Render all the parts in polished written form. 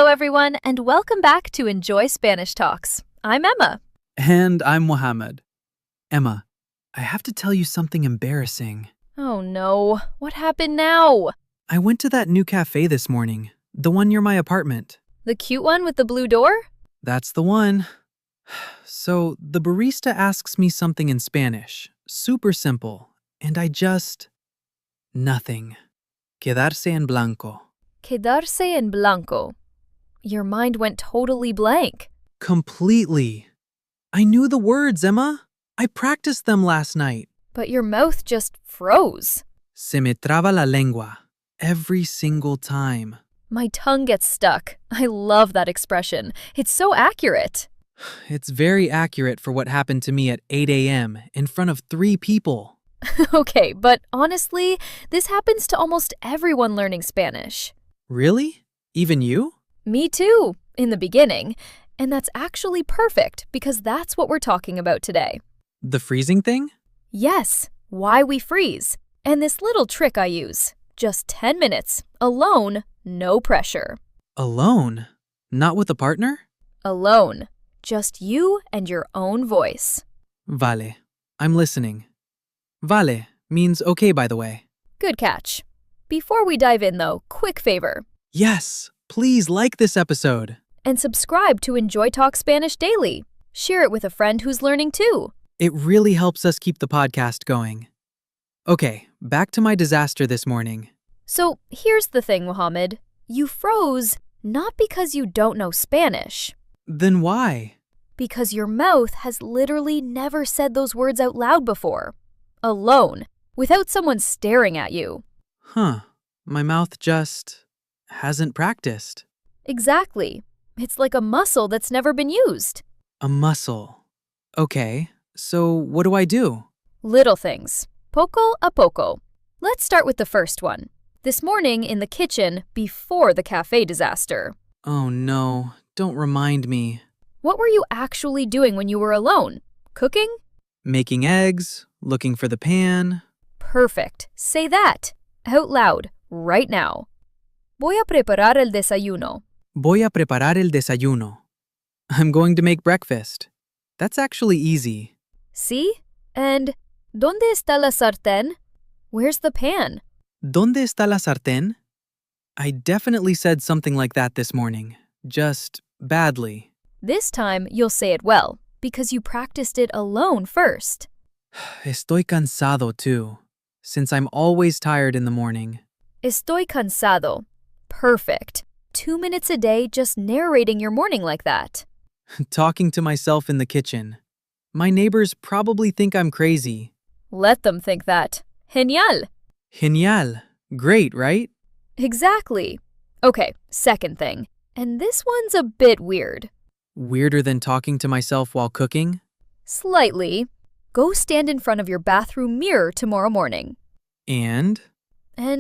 everyone, and welcome back to Enjoy Spanish Talks. I'm Emma. And I'm Mohammed. Emma, I have to tell you something embarrassing. Oh no, what happened now? I went to that new cafe this morning, the one near my apartment. The cute one with the blue door? That's the one. So the barista asks me something in Spanish, super simple, and I just... nothing. Quedarse en blanco. Quedarse en blanco. Your mind went totally blank. Completely. I knew the words, Emma. I practiced them last night. But your mouth just froze. Se me traba la lengua. Every single time. My tongue gets stuck. I love that expression. It's so accurate. It's very accurate for what happened to me at 8 a.m. in front of 3 people. Okay, but honestly, this happens to almost everyone learning Spanish. Really? Even you? Me too, in the beginning. And that's actually perfect because that's what we're talking about today. The freezing thing? Yes, why we freeze. And this little trick I use. Just 10 minutes, alone, no pressure. Alone? Not with a partner? Alone. Just you and your own voice. Vale. I'm listening. Vale means okay, by the way. Good catch. Before we dive in, though, quick favor. Yes, please like this episode. And subscribe to Enjoy Talk Spanish Daily. Share it with a friend who's learning too. It really helps us keep the podcast going. Okay, back to my disaster this morning. So here's the thing, Mohammed. You froze not because you don't know Spanish. Then why? Because your mouth has literally never said those words out loud before. Alone, without someone staring at you. Huh. My mouth just hasn't practiced. Exactly. It's like a muscle that's never been used. A muscle. Okay, so what do I do? Little things. Poco a poco. Let's start with the first one. This morning in the kitchen before the cafe disaster. Oh no, don't remind me. What were you actually doing when you were alone? Cooking? Making eggs, looking for the pan. Perfect. Say that. Out loud, right now. Voy a preparar el desayuno. Voy a preparar el desayuno. I'm going to make breakfast. That's actually easy. See? And ¿dónde está la sartén? Where's the pan? ¿Dónde está la sartén? I definitely said something like that this morning. Just badly. This time you'll say it well, because you practiced it alone first. Estoy cansado too, since I'm always tired in the morning. Estoy cansado. Perfect. 2 minutes a day just narrating your morning like that. Talking to myself in the kitchen. My neighbors probably think I'm crazy. Let them think that. Genial. Genial. Great, right? Exactly. Okay, second thing. And this one's a bit weird. Weirder than talking to myself while cooking? Slightly. Go stand in front of your bathroom mirror tomorrow morning. And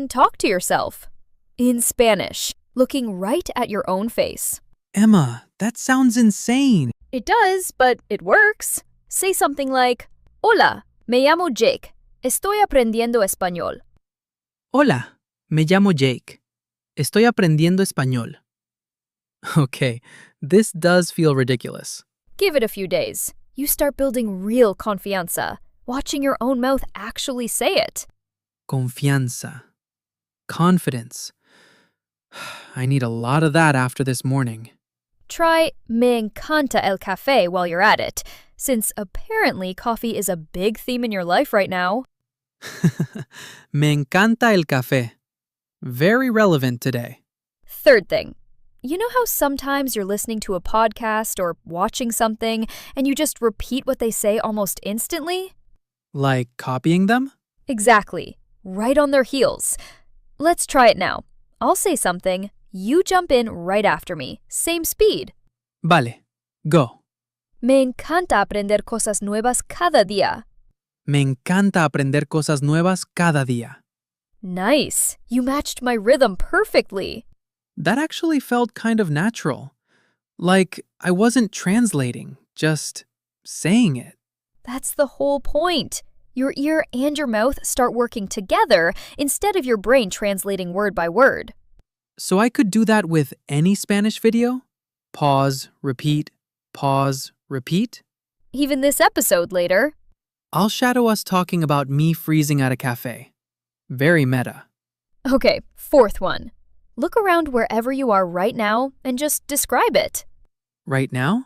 talk to yourself. In Spanish, looking right at your own face. Emma, that sounds insane. It does, but it works. Say something like, Hola, me llamo Jake. Estoy aprendiendo español. Hola, me llamo Jake. Estoy aprendiendo español. Okay, this does feel ridiculous. Give it a few days. You start building real confianza, watching your own mouth actually say it. Confianza. Confidence. I need a lot of that after this morning. Try me encanta el café while you're at it, since apparently coffee is a big theme in your life right now. Me encanta el café. Very relevant today. Third thing. You know how sometimes you're listening to a podcast or watching something and you just repeat what they say almost instantly? Like copying them? Exactly. Right on their heels. Let's try it now. I'll say something. You jump in right after me. Same speed. Vale. Go. Me encanta aprender cosas nuevas cada día. Me encanta aprender cosas nuevas cada día. Nice. You matched my rhythm perfectly. That actually felt kind of natural. Like I wasn't translating, just saying it. That's the whole point. Your ear and your mouth start working together instead of your brain translating word by word. So I could do that with any Spanish video? Pause, repeat, pause, repeat? Even this episode later. I'll shadow us talking about me freezing at a cafe. Very meta. Okay, fourth one. Look around wherever you are right now and just describe it. Right now?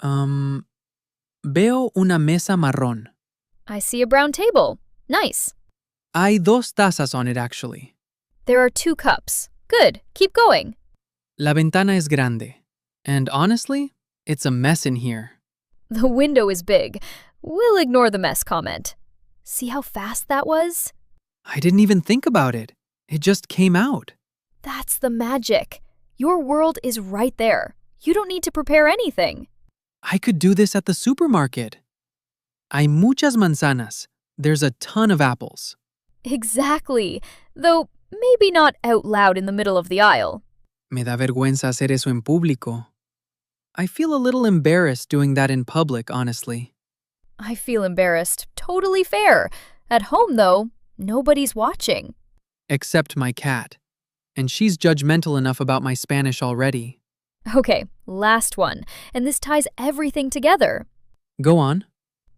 Veo una mesa marrón. I see a brown table. Nice. Hay dos tazas on it actually. There are 2 cups. Good, keep going. La ventana es grande. And honestly, it's a mess in here. The window is big. We'll ignore the mess comment. See how fast that was? I didn't even think about it. It just came out. That's the magic. Your world is right there. You don't need to prepare anything. I could do this at the supermarket. Hay muchas manzanas. There's a ton of apples. Exactly. Though maybe not out loud in the middle of the aisle. Me da vergüenza hacer eso en público. I feel a little embarrassed doing that in public, honestly. I feel embarrassed. Totally fair. At home, though, nobody's watching. Except my cat. And she's judgmental enough about my Spanish already. Okay, last one. And this ties everything together. Go on.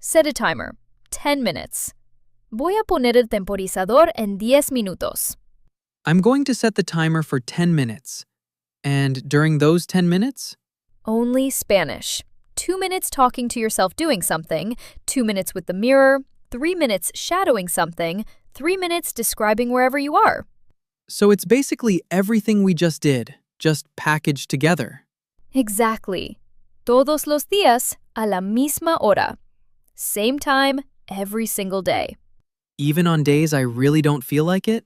Set a timer. 10 minutes. Voy a poner el temporizador en 10 minutos. I'm going to set the timer for 10 minutes. And during those 10 minutes? Only Spanish. 2 minutes talking to yourself doing something, 2 minutes with the mirror, 3 minutes shadowing something, 3 minutes describing wherever you are. So it's basically everything we just did, just packaged together. Exactly. Todos los días a la misma hora. Same time, every single day. Even on days I really don't feel like it?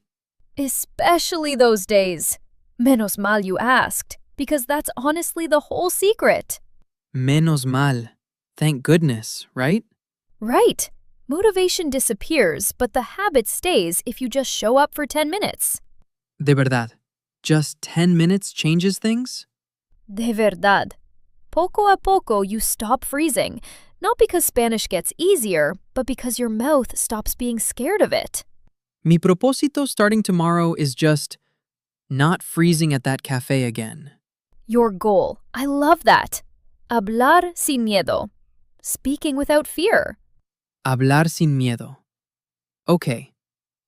Especially those days. Menos mal you asked, because that's honestly the whole secret. Menos mal. Thank goodness, right? Right. Motivation disappears, but the habit stays if you just show up for 10 minutes. De verdad. Just 10 minutes changes things? De verdad. Poco a poco you stop freezing, not because Spanish gets easier, but because your mouth stops being scared of it. Mi propósito starting tomorrow is just not freezing at that cafe again. Your goal. I love that. Hablar sin miedo. Speaking without fear. Hablar sin miedo. Okay,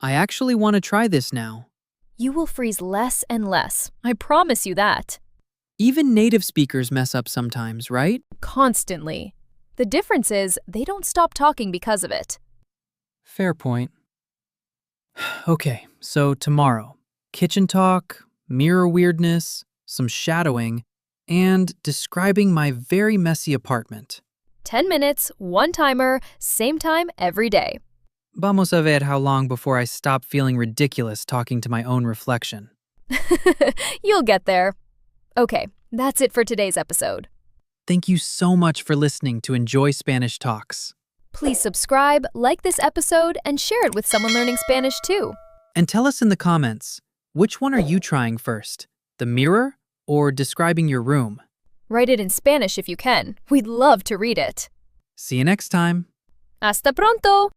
I actually want to try this now. You will freeze less and less. I promise you that. Even native speakers mess up sometimes, right? Constantly. The difference is they don't stop talking because of it. Fair point. Okay, so tomorrow, kitchen talk, mirror weirdness, some shadowing, and describing my very messy apartment. 10 minutes, 1 timer, same time every day. Vamos a ver how long before I stop feeling ridiculous talking to my own reflection. You'll get there. Okay, that's it for today's episode. Thank you so much for listening to Enjoy Spanish Talks. Please subscribe, like this episode, and share it with someone learning Spanish too. And tell us in the comments, which one are you trying first? The mirror or describing your room? Write it in Spanish if you can. We'd love to read it. See you next time. Hasta pronto!